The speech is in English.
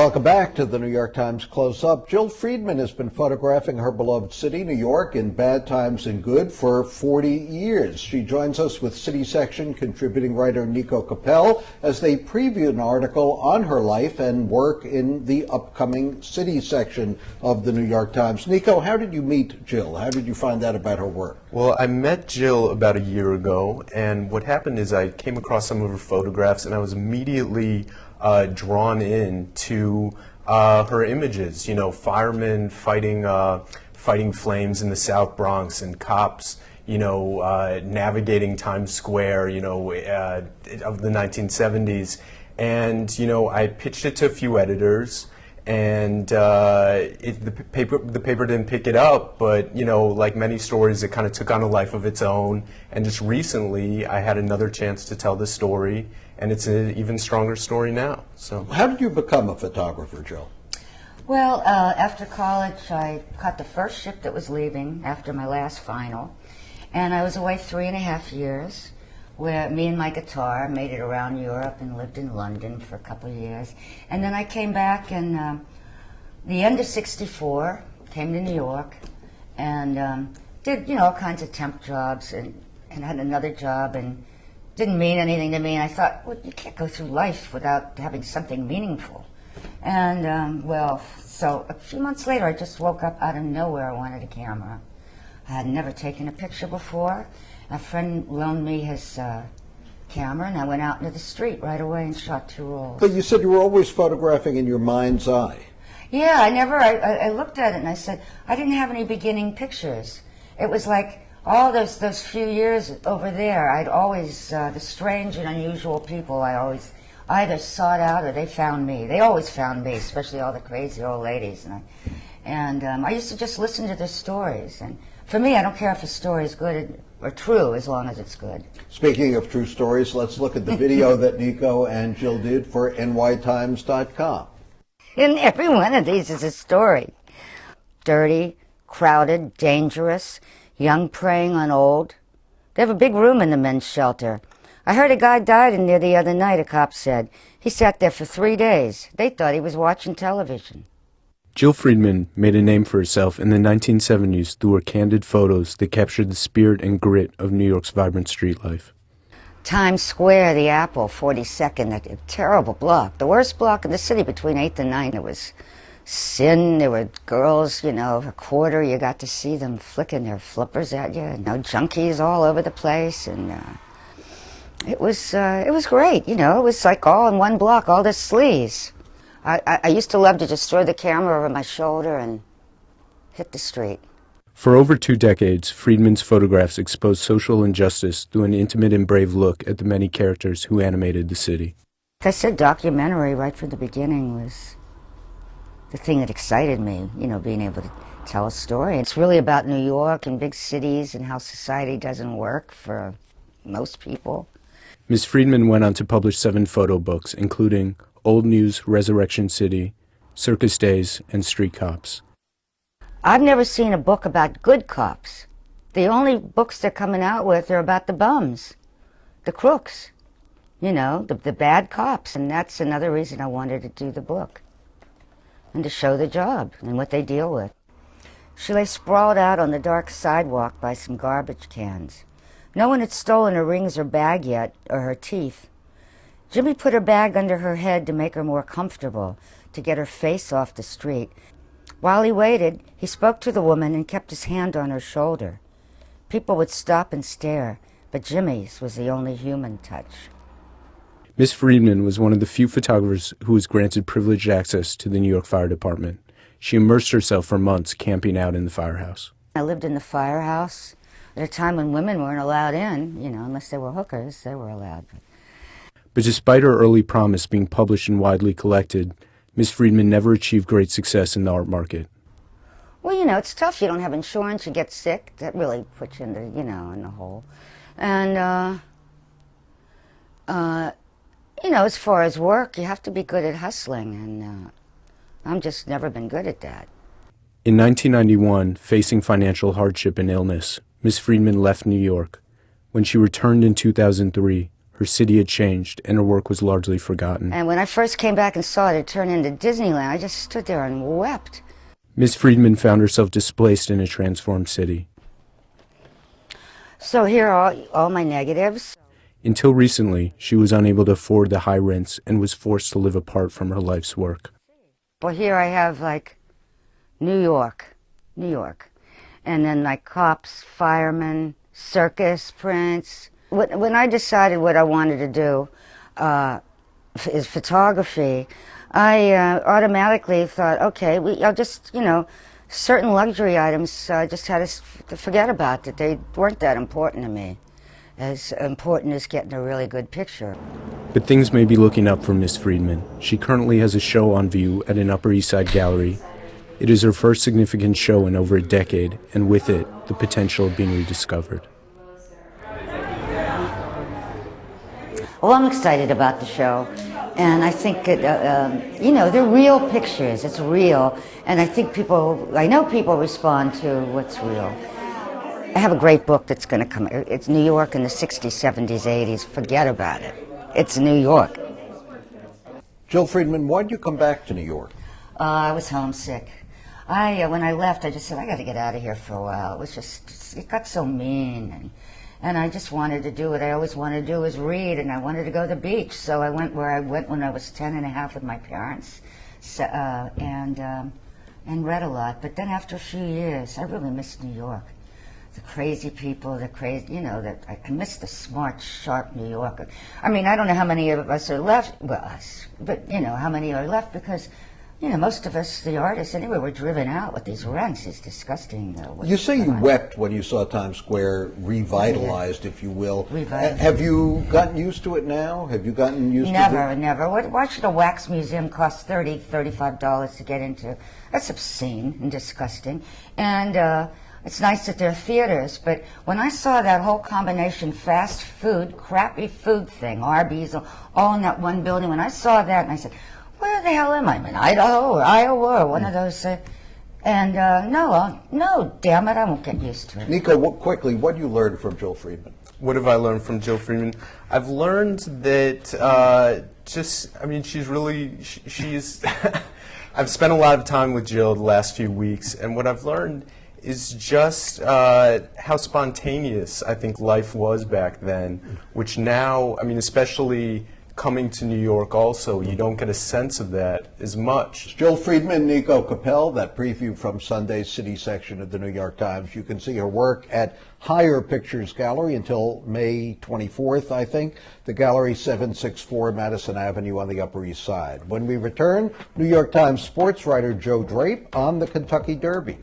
Welcome back to the New York Times Close-Up. Jill Freedman has been photographing her beloved city, New York, in bad times and good for 40 years. She joins us with City Section contributing writer Niko Koppel as they preview an article on her life and work in the upcoming City Section of the New York Times. Niko, how did you meet Jill? How did you find out about her work? Well, I met Jill about a year ago, and what happened is I came across some of her photographs, and I was immediately drawn in to her images. You know, firemen fighting flames in the South Bronx, and cops, you know, navigating Times Square, you know, of the 1970s. And you know, I pitched it to a few editors, and the paper didn't pick it up. But you know, like many stories, it kind of took on a life of its own. And just recently, I had another chance to tell the story, and it's an even stronger story now. So, how did you become a photographer, Jill? Well, after college, I caught the first ship that was leaving after my last final, and I was away 3.5 years, where me and my guitar made it around Europe and lived in London for a couple of years. And then I came back in the end of '64, came to New York, and did, you know, all kinds of temp jobs, and had another job, and didn't mean anything to me. And I thought, well, you can't go through life without having something meaningful. And well, so a few months later, I just woke up out of nowhere. I wanted a camera. I had never taken a picture before. A friend loaned me his camera, and I went out into the street right away and shot 2 rolls. But you said you were always photographing in your mind's eye. Yeah, I looked at it and I said, I didn't have any beginning pictures. It was like all those few years over there, I'd always, the strange and unusual people, I always either sought out or they found me. They always found me, especially all the crazy old ladies. And I used to just listen to their stories. And for me, I don't care if a story is good or true, as long as it's good. Speaking of true stories, let's look at the video that Niko and Jill did for NYTimes.com. And every one of these is a story. Dirty, crowded, dangerous, young preying on old. They have a big room in the men's shelter. I heard a guy died in there the other night, a cop said. He sat there for 3 days. They thought he was watching television. Jill Freedman made a name for herself in the 1970s through her candid photos that captured the spirit and grit of New York's vibrant street life. Times Square, the Apple, 42nd, a terrible block. The worst block in the city between 8th and 9th. It was sin. There were girls, you know, a quarter. You got to see them flicking their flippers at you. No junkies all over the place. And it was great, you know. It was like all in one block, all the sleaze. I used to love to just throw the camera over my shoulder and hit the street. For over 2 decades, Freedman's photographs exposed social injustice through an intimate and brave look at the many characters who animated the city. Like I said, documentary right from the beginning was the thing that excited me, you know, being able to tell a story. It's really about New York and big cities and how society doesn't work for most people. Ms. Freedman went on to publish 7 photo books, including Old News, Resurrection City, Circus Days, and Street Cops. I've never seen a book about good cops. The only books they're coming out with are about the bums, the crooks, you know, the bad cops. And that's another reason I wanted to do the book, and to show the job and what they deal with. She lay sprawled out on the dark sidewalk by some garbage cans. No one had stolen her rings or bag yet, or her teeth. Jimmy put her bag under her head to make her more comfortable, to get her face off the street. While he waited, he spoke to the woman and kept his hand on her shoulder. People would stop and stare, but Jimmy's was the only human touch. Miss Freedman was one of the few photographers who was granted privileged access to the New York Fire Department. She immersed herself for months camping out in the firehouse. I lived in the firehouse at a time when women weren't allowed in, you know, unless they were hookers, they were allowed. But despite her early promise being published and widely collected, Miss Freedman never achieved great success in the art market. Well, you know, it's tough. You don't have insurance, you get sick. That really puts you in the, you know, in the hole. And, you know, as far as work, you have to be good at hustling, and I've just never been good at that. In 1991, facing financial hardship and illness, Miss Freedman left New York. When she returned in 2003, her city had changed and her work was largely forgotten. And when I first came back and saw it turn into Disneyland, I just stood there and wept. Ms. Freedman found herself displaced in a transformed city. So here are all my negatives. Until recently, she was unable to afford the high rents and was forced to live apart from her life's work. Well, here I have like New York, and then like cops, firemen, circus, prints. When I decided what I wanted to do is photography, I automatically thought, okay, I'll just, certain luxury items I just had to forget about, that they weren't that important to me. As important as getting a really good picture. But things may be looking up for Miss Freedman. She currently has a show on view at an Upper East Side gallery. It is her first significant show in over a decade, and with it, the potential of being rediscovered. Well, I'm excited about the show, and I think they're real pictures. It's real, and I know people respond to what's real. I have a great book that's going to come. It's New York in the 60s, 70s, 80s. Forget about it. It's New York. Jill Freedman, why did you come back to New York? I was homesick. When I left, I just said, I got to get out of here for a while. It got so mean. And I just wanted to do what I always wanted to do, is read, and I wanted to go to the beach. So I went where I went when I was 10 and a half with my parents, and read a lot. But then after a few years, I really missed New York. The crazy people, I miss the smart, sharp New Yorker. I mean, I don't know how many of us are left, but how many are left, because, most of us, the artists anyway, were driven out with these rents. It's disgusting. You say you wept when you saw Times Square revitalized, if you will. Revitalized. Have you gotten used to it now? Have you gotten used to it? Never. Why should a wax museum cost $35 to get into? That's obscene and disgusting. And, it's nice that there are theaters, but when I saw that whole combination, fast food, crappy food thing, Arby's, all in that one building, when I saw that, and I said, where the hell am I? I'm in Idaho or Iowa or one of those. No, damn it, I won't get used to it. Niko, what do you learn from Jill Freedman? What have I learned from Jill Freedman? I've learned that she's I've spent a lot of time with Jill the last few weeks, and what I've learned is just how spontaneous I think life was back then, which now, especially coming to New York also, you don't get a sense of that as much. Jill Freedman, Niko, Koppel, that preview from Sunday's city section of the New York Times. You can see her work at Higher Pictures Gallery until May 24th, I think. The gallery, 764 Madison Avenue on the Upper East Side. When we return, New York Times sports writer Joe Drape on the Kentucky Derby.